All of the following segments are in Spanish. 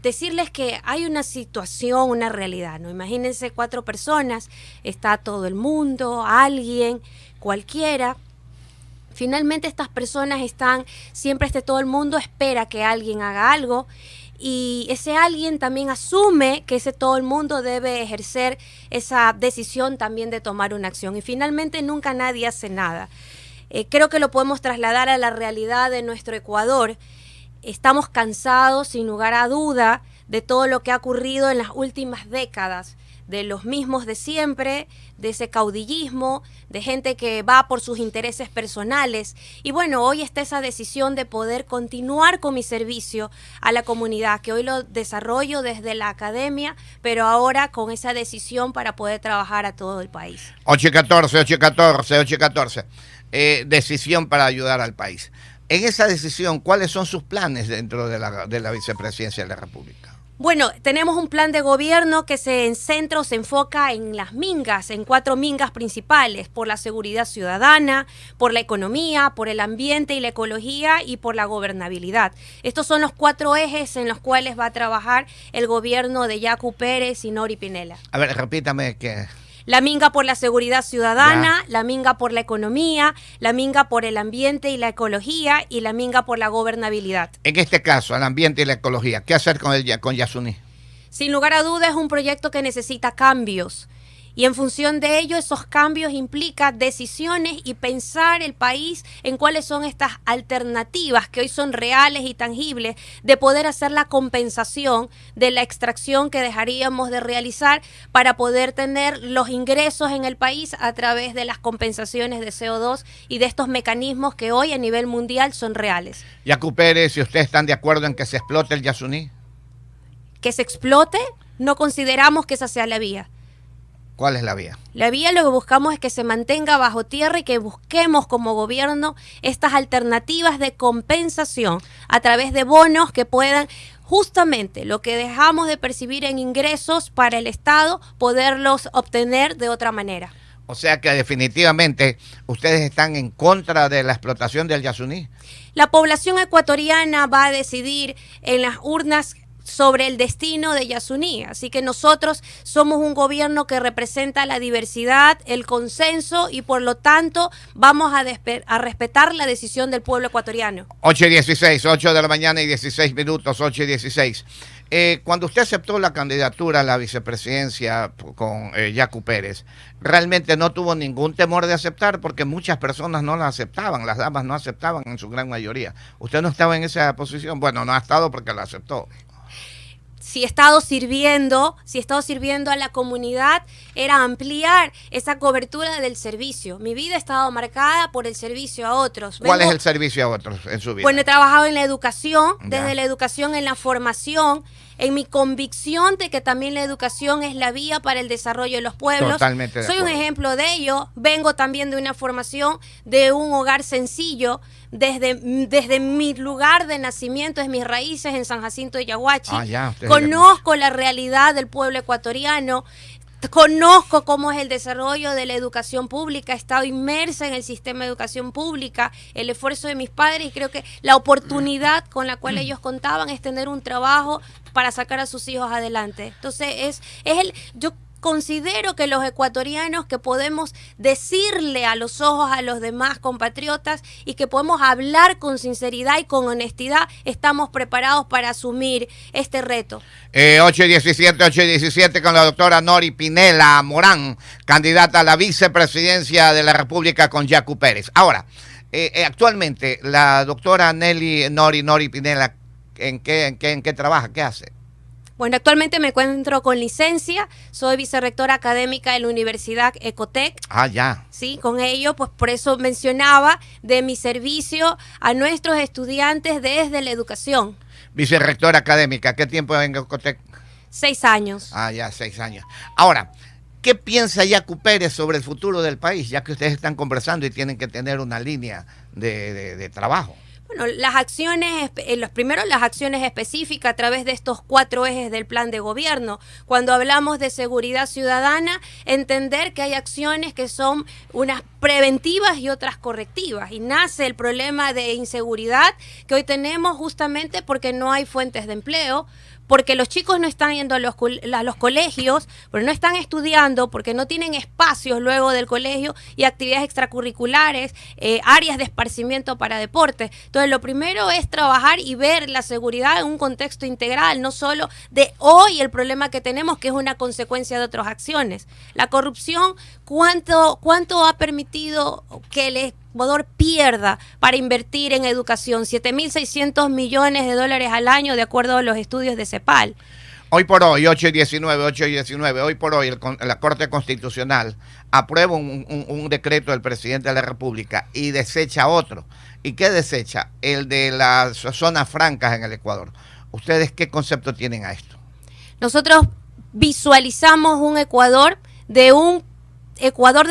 decirles que hay una situación, una realidad, ¿no? Imagínense 4 personas, está todo el mundo, alguien, cualquiera. Finalmente estas personas están, siempre todo el mundo espera que alguien haga algo y ese alguien también asume que todo el mundo debe ejercer esa decisión también de tomar una acción y finalmente nunca nadie hace nada. Creo que lo podemos trasladar a la realidad de nuestro Ecuador. Estamos cansados, sin lugar a duda, de todo lo que ha ocurrido en las últimas décadas, de los mismos de siempre, de ese caudillismo, de gente que va por sus intereses personales. Y bueno, hoy está esa decisión de poder continuar con mi servicio a la comunidad, que hoy lo desarrollo desde la academia, pero ahora con esa decisión para poder trabajar a todo el país. 8-14. Decisión para ayudar al país. En esa decisión, ¿cuáles son sus planes dentro de la vicepresidencia de la República? Bueno, tenemos un plan de gobierno que se enfoca en las mingas, en 4 mingas principales, por la seguridad ciudadana, por la economía, por el ambiente y la ecología y por la gobernabilidad. Estos son los 4 ejes en los cuales va a trabajar el gobierno de Yacu Pérez y Nori Pinela. A ver, repítame qué. La minga por la seguridad ciudadana, la minga por la economía, la minga por el ambiente y la ecología y la minga por la gobernabilidad. En este caso, el ambiente y la ecología, ¿qué hacer con Yasuní? Sin lugar a dudas es un proyecto que necesita cambios y en función de ello esos cambios implican decisiones y pensar el país en cuáles son estas alternativas que hoy son reales y tangibles de poder hacer la compensación de la extracción que dejaríamos de realizar para poder tener los ingresos en el país a través de las compensaciones de CO2 y de estos mecanismos que hoy a nivel mundial son reales. Yacu Pérez, si ustedes están de acuerdo en que se explote el Yasuní. Que se explote, no consideramos que esa sea la vía. ¿Cuál es la vía? La vía lo que buscamos es que se mantenga bajo tierra y que busquemos como gobierno estas alternativas de compensación a través de bonos que puedan justamente lo que dejamos de percibir en ingresos para el Estado, poderlos obtener de otra manera. O sea que definitivamente ustedes están en contra de la explotación del Yasuní. La población ecuatoriana va a decidir en las urnas sobre el destino de Yasuní. Así que nosotros somos un gobierno que representa la diversidad, el consenso y por lo tanto vamos a respetar la decisión del pueblo ecuatoriano. 8:16, 8 de la mañana y 16 minutos, 8:16. Cuando usted aceptó la candidatura a la vicepresidencia con Yacu Pérez, realmente no tuvo ningún temor de aceptar porque muchas personas no la aceptaban, las damas no aceptaban en su gran mayoría. ¿Usted no estaba en esa posición? Bueno, no ha estado porque la aceptó. Si he estado sirviendo a la comunidad, era ampliar esa cobertura del servicio. Mi vida ha estado marcada por el servicio a otros. ¿Cuál es el servicio a otros en su vida? Bueno, he trabajado en la educación, desde la educación en la formación, en mi convicción de que también la educación es la vía para el desarrollo de los pueblos. Totalmente de Soy acuerdo. un ejemplo de ello. Vengo también de una formación de un hogar sencillo. Desde mi lugar de nacimiento, es mis raíces en San Jacinto de Yaguachi. Conozco la realidad del pueblo ecuatoriano. Conozco cómo es el desarrollo de la educación pública, he estado inmersa en el sistema de educación pública, el esfuerzo de mis padres y creo que la oportunidad con la cual ellos contaban es tener un trabajo para sacar a sus hijos adelante. Entonces yo considero que los ecuatorianos que podemos decirle a los ojos a los demás compatriotas y que podemos hablar con sinceridad y con honestidad, estamos preparados para asumir este reto. 8:17 con la doctora Nori Pinela Morán, candidata a la vicepresidencia de la República con Yacu Pérez. Ahora, actualmente la doctora Nori Pinela, ¿en qué trabaja? ¿Qué hace? Bueno, actualmente me encuentro con licencia, soy vicerrectora académica de la Universidad Ecotec. Ah, ya. Sí, con ello, pues por eso mencionaba de mi servicio a nuestros estudiantes desde la educación. Vicerrectora académica, ¿qué tiempo en Ecotec? 6 años. Ah, ya, 6 años. Ahora, ¿qué piensa Yacu Pérez sobre el futuro del país? Ya que ustedes están conversando y tienen que tener una línea de trabajo. Bueno, las acciones específicas a través de estos 4 ejes del plan de gobierno. Cuando hablamos de seguridad ciudadana, entender que hay acciones que son unas preventivas y otras correctivas. Y nace el problema de inseguridad que hoy tenemos justamente porque no hay fuentes de empleo, porque los chicos no están yendo a los colegios, pero no están estudiando, porque no tienen espacios luego del colegio y actividades extracurriculares, áreas de esparcimiento para deportes. Entonces, lo primero es trabajar y ver la seguridad en un contexto integral, no solo de hoy el problema que tenemos, que es una consecuencia de otras acciones. La corrupción, ¿cuánto ha permitido que el Ecuador pierda para invertir en educación? 7.600 millones de dólares al año, de acuerdo a los estudios de CEPAL. Hoy por hoy, 8 y 19, hoy por hoy la Corte Constitucional aprueba un decreto del presidente de la República y desecha otro. ¿Y qué desecha? El de las zonas francas en el Ecuador. ¿Ustedes qué concepto tienen a esto? Nosotros visualizamos un Ecuador de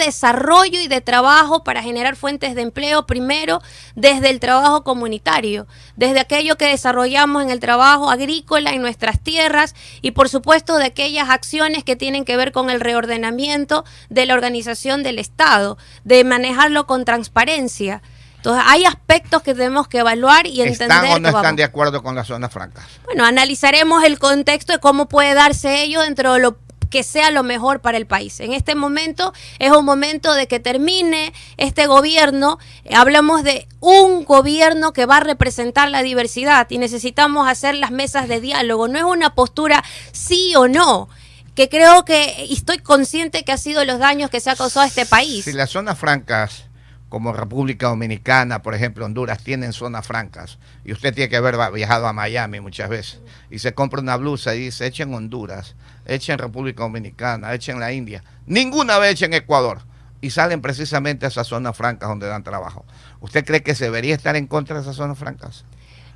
desarrollo y de trabajo para generar fuentes de empleo, primero desde el trabajo comunitario, desde aquello que desarrollamos en el trabajo agrícola en nuestras tierras y por supuesto de aquellas acciones que tienen que ver con el reordenamiento de la organización del Estado, de manejarlo con transparencia. Entonces, hay aspectos que tenemos que evaluar y entender. ¿Están o no están de acuerdo con las zonas francas? Bueno, analizaremos el contexto de cómo puede darse ello dentro de lo que sea lo mejor para el país. En este momento es un momento de que termine este gobierno. Hablamos de un gobierno que va a representar la diversidad y necesitamos hacer las mesas de diálogo. No es una postura sí o no, que creo que, y estoy consciente que ha sido los daños que se ha causado a este país. Si las zonas francas, como República Dominicana, por ejemplo, Honduras, tienen zonas francas, y usted tiene que haber viajado a Miami muchas veces, y se compra una blusa y dice, echen Honduras, echen República Dominicana, echen la India, ninguna vez echen Ecuador, y salen precisamente a esas zonas francas donde dan trabajo. ¿Usted cree que se debería estar en contra de esas zonas francas?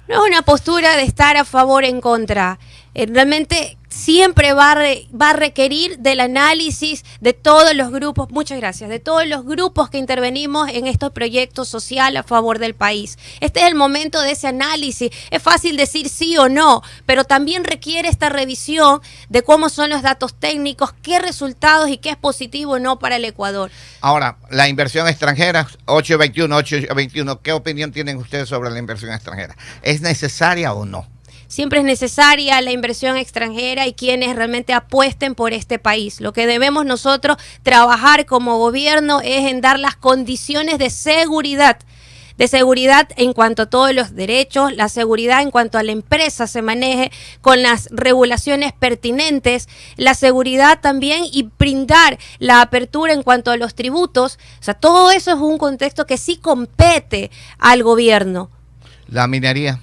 No es una postura de estar a favor o en contra. Realmente siempre va a requerir del análisis de todos los grupos, muchas gracias, de todos los grupos que intervenimos en estos proyectos sociales a favor del país. Este es el momento de ese análisis. Es fácil decir sí o no, pero también requiere esta revisión de cómo son los datos técnicos, qué resultados y qué es positivo o no para el Ecuador. Ahora, la inversión extranjera, 821, ¿qué opinión tienen ustedes sobre la inversión extranjera? ¿Es necesaria o no? Siempre es necesaria la inversión extranjera y quienes realmente apuesten por este país. Lo que debemos nosotros trabajar como gobierno es en dar las condiciones de seguridad en cuanto a todos los derechos, la seguridad en cuanto a la empresa se maneje con las regulaciones pertinentes, la seguridad también y brindar la apertura en cuanto a los tributos. O sea, todo eso es un contexto que sí compete al gobierno. La minería.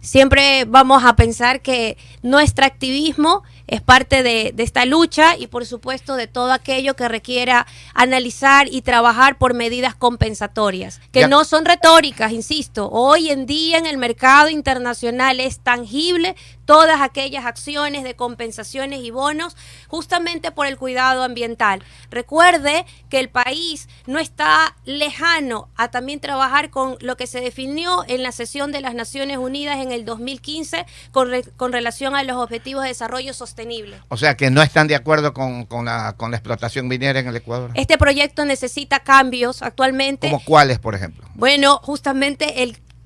Siempre vamos a pensar que nuestro activismo es parte de esta lucha y por supuesto de todo aquello que requiera analizar y trabajar por medidas compensatorias, que no son retóricas, insisto. Hoy en día en el mercado internacional es tangible todas aquellas acciones de compensaciones y bonos justamente por el cuidado ambiental. Recuerde que el país no está lejano a también trabajar con lo que se definió en la sesión de las Naciones Unidas en el 2015 con relación a los objetivos de desarrollo sostenible. O sea que no están de acuerdo con la explotación minera en el Ecuador. Este proyecto necesita cambios actualmente. ¿Como cuáles, por ejemplo? Bueno, justamente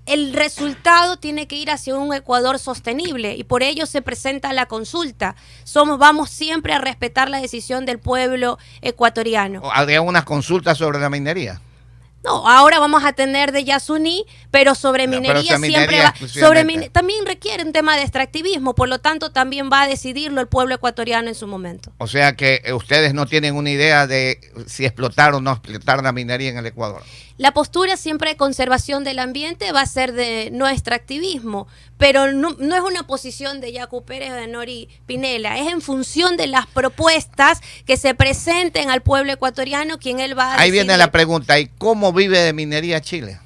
el resultado tiene que ir hacia un Ecuador sostenible y por ello se presenta la consulta. Vamos siempre a respetar la decisión del pueblo ecuatoriano. ¿Habría una consulta sobre la minería? No, ahora vamos a tener de Yasuní, pero sobre minería siempre va. También requiere un tema de extractivismo, por lo tanto también va a decidirlo el pueblo ecuatoriano en su momento. O sea que ustedes no tienen una idea de si explotar o no explotar la minería en el Ecuador. La postura siempre de conservación del ambiente va a ser de no extractivismo, pero no es una posición de Yacu Pérez o de Nori Pinela, es en función de las propuestas que se presenten al pueblo ecuatoriano quien él va a Ahí viene la pregunta, ¿y cómo vive de minería Chile?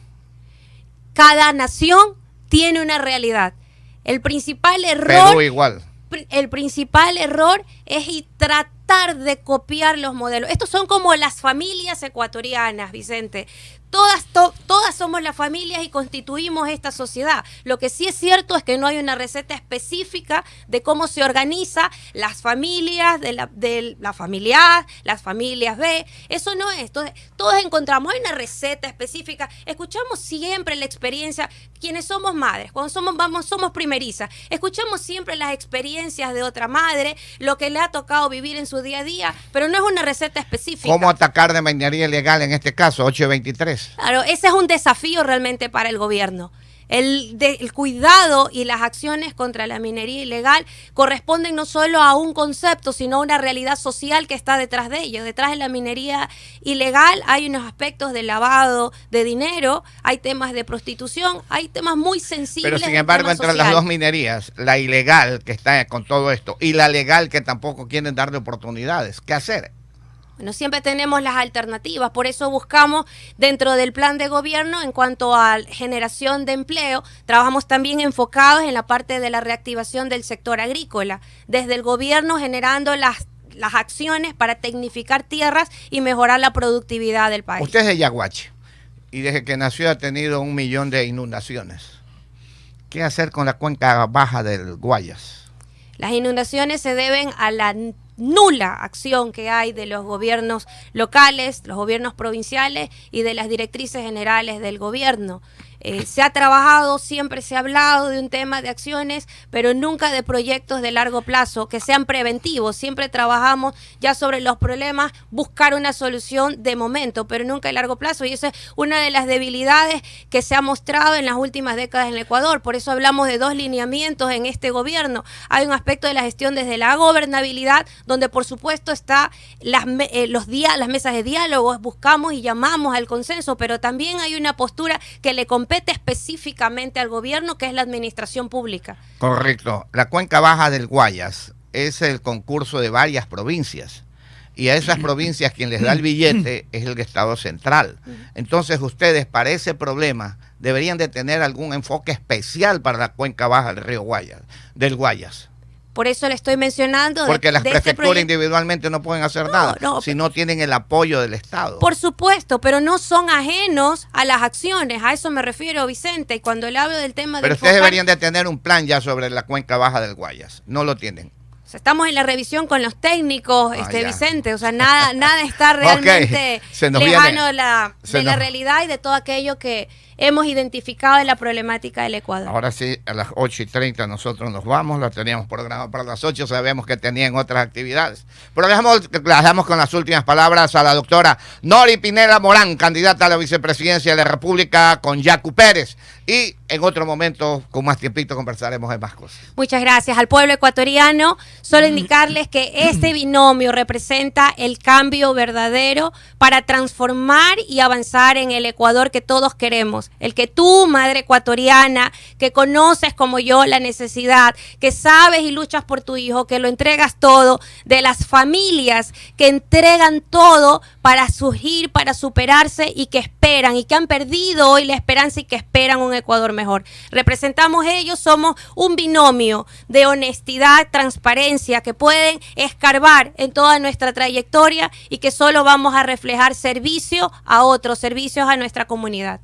Cada nación tiene una realidad. El principal error... Perú igual. El principal error es tratar de copiar los modelos. Estos son como las familias ecuatorianas, Vicente. Todas somos las familias y constituimos esta sociedad. Lo que sí es cierto es que no hay una receta específica de cómo se organiza las familias, de la familia A, las familias B. Eso no es. Entonces, todos encontramos, hay una receta específica. Escuchamos siempre la experiencia, quienes somos madres, cuando somos primerizas, escuchamos siempre las experiencias de otra madre, lo que le ha tocado vivir en su día a día, pero no es una receta específica. ¿Cómo atacar de minería ilegal en este caso, 823? Claro, ese es un desafío realmente para el gobierno. El cuidado y las acciones contra la minería ilegal corresponden no solo a un concepto, sino a una realidad social que está detrás de ello. Detrás de la minería ilegal hay unos aspectos de lavado de dinero, hay temas de prostitución, hay temas muy sensibles. Pero sin embargo, entre las dos minerías, la ilegal que está con todo esto y la legal que tampoco quieren darle oportunidades, ¿qué hacer? Bueno, siempre tenemos las alternativas, por eso buscamos dentro del plan de gobierno en cuanto a generación de empleo, trabajamos también enfocados en la parte de la reactivación del sector agrícola, desde el gobierno generando las acciones para tecnificar tierras y mejorar la productividad del país. Usted es de Yaguachi y desde que nació ha tenido 1 millón de inundaciones. ¿Qué hacer con la cuenca baja del Guayas? Las inundaciones se deben a la nula acción que hay de los gobiernos locales, los gobiernos provinciales y de las directrices generales del gobierno. Se ha trabajado, siempre se ha hablado de un tema de acciones, pero nunca de proyectos de largo plazo que sean preventivos. Siempre trabajamos ya sobre los problemas, buscar una solución de momento, pero nunca de largo plazo. Y esa es una de las debilidades que se ha mostrado en las últimas décadas en el Ecuador. Por eso hablamos de 2 lineamientos en este gobierno. Hay un aspecto de la gestión desde la gobernabilidad, donde por supuesto está las mesas de diálogo, buscamos y llamamos al consenso, pero también hay una postura que le compete específicamente al gobierno, que es la administración pública. Correcto. La cuenca baja del Guayas es el concurso de varias provincias y a esas provincias quien les da el billete es el Estado central. Entonces ustedes para ese problema deberían de tener algún enfoque especial para la cuenca baja del río Guayas, del Guayas. Por eso le estoy mencionando. Porque las prefecturas individualmente no pueden hacer nada si no tienen el apoyo del Estado. Por supuesto, pero no son ajenos a las acciones. A eso me refiero, Vicente. Y cuando le hablo del tema de Pero ustedes deberían de tener un plan ya sobre la cuenca baja del Guayas. No lo tienen. O sea, estamos en la revisión con los técnicos, Vicente. O sea, nada está realmente lejano de la realidad y de todo aquello que hemos identificado en la problemática del Ecuador. Ahora sí, a las 8:30 nosotros nos vamos, la teníamos programada para las 8, sabemos que tenían otras actividades. Pero dejamos con las últimas palabras a la doctora Nori Pinela Morán, candidata a la vicepresidencia de la República con Yacu Pérez. Y en otro momento, con más tiempito, conversaremos de más cosas. Muchas gracias. Al pueblo ecuatoriano, solo indicarles que este binomio representa el cambio verdadero para transformar y avanzar en el Ecuador que todos queremos. El que tú, madre ecuatoriana, que conoces como yo la necesidad, que sabes y luchas por tu hijo, que lo entregas todo, de las familias que entregan todo para surgir, para superarse y que esperan y que han perdido hoy la esperanza y que esperan un Ecuador mejor. Representamos ellos, somos un binomio de honestidad, transparencia, que pueden escarbar en toda nuestra trayectoria y que solo vamos a reflejar servicio a otros, servicios a nuestra comunidad.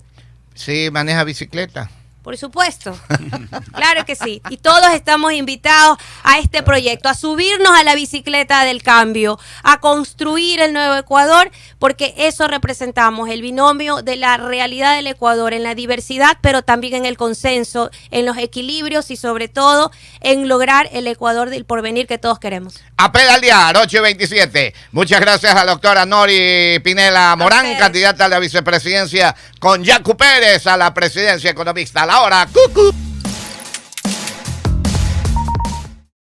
Sí, maneja bicicleta. Por supuesto, claro que sí. Y todos estamos invitados a este proyecto, a subirnos a la bicicleta del cambio, a construir el nuevo Ecuador, porque eso representamos, el binomio de la realidad del Ecuador, en la diversidad, pero también en el consenso, en los equilibrios y sobre todo en lograr el Ecuador del porvenir que todos queremos. A pedalear, 8:27. Muchas gracias a la doctora Nori Pinela Morán, candidata a la vicepresidencia con Yacu Pérez a la presidencia economista. A la hora, ¡cucú!